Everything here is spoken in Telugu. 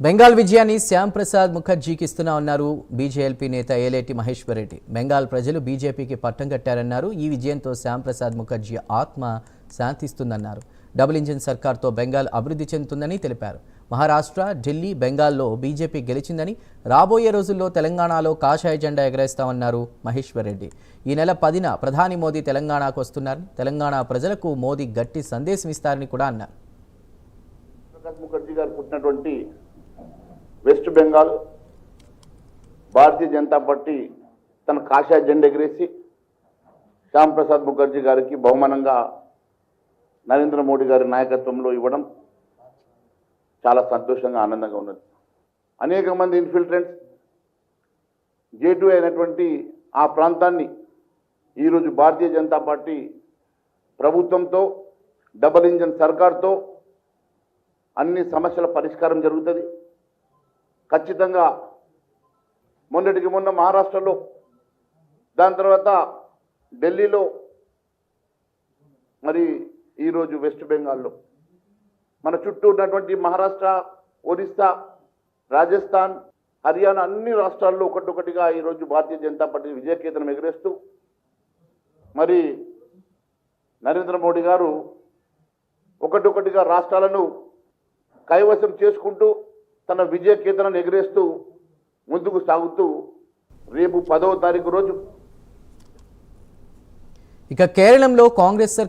బెంగాల్ విజయాన్ని శ్యామ్ ప్రసాద్ ముఖర్జీకి ఇస్తున్నామన్నారు బీజేఎల్పీ నేత ఏలేటి మహేశ్వర్ రెడ్డి. బెంగాల్ ప్రజలు బీజేపీకి పట్టం కట్టారన్నారు. ఈ విజయంతో శ్యామ్ ప్రసాద్ ముఖర్జీ ఆత్మ శాంతిస్తుందన్నారు. డబుల్ ఇంజిన్ సర్కార్తో బెంగాల్ అభివృద్ధి చెందుతుందని తెలిపారు. మహారాష్ట్ర, ఢిల్లీ, బెంగాల్లో బీజేపీ గెలిచిందని, రాబోయే రోజుల్లో తెలంగాణలో కాషాయ జెండా ఎగరేస్తామన్నారు మహేశ్వర్ రెడ్డి. ఈ నెల 10న ప్రధాని మోదీ తెలంగాణకు వస్తున్నారని, తెలంగాణ ప్రజలకు మోదీ గట్టి సందేశం ఇస్తారని కూడా అన్నారు. ముఖర్జీ గారు పుట్టినటువంటి వెస్ట్ బెంగాల్ భారతీయ జనతా పార్టీ తన కాషాయ జెండా ఎగిరేసి శ్యామ్ ప్రసాద్ ముఖర్జీ గారికి బహుమానంగా నరేంద్ర మోడీ గారి నాయకత్వంలో ఇవ్వడం చాలా సంతోషంగా, ఆనందంగా ఉన్నది. అనేక మంది ఇన్ఫిల్ట్రెంట్స్ J2 అయినటువంటి ఆ ప్రాంతాన్ని ఈరోజు భారతీయ జనతా పార్టీ ప్రభుత్వంతో, డబుల్ ఇంజన్ సర్కార్తో అన్ని సమస్యల పరిష్కారం జరుగుతుంది. ఖచ్చితంగా మొన్నటికి మొన్న మహారాష్ట్రలో, దాని తర్వాత ఢిల్లీలో, మరి ఈరోజు వెస్ట్ బెంగాల్లో, మన చుట్టూ ఉన్నటువంటి మహారాష్ట్ర, ఒరిస్సా, రాజస్థాన్, హర్యానా అన్ని రాష్ట్రాల్లో ఒకటొకటిగా ఈరోజు భారతీయ జనతా పార్టీ విజయకేతనం ఎగరేస్తూ మరి నరేంద్ర మోడీ గారు ఒకటొకటిగా రాష్ట్రాలను కైవసం చేసుకుంటూ తన విజయకేతనం ఎగరేస్తూ ముందుకు సాగుతూ రేపు 10వ తారీఖు రోజు ఇక కేరళంలో కాంగ్రెస్ సర్కార్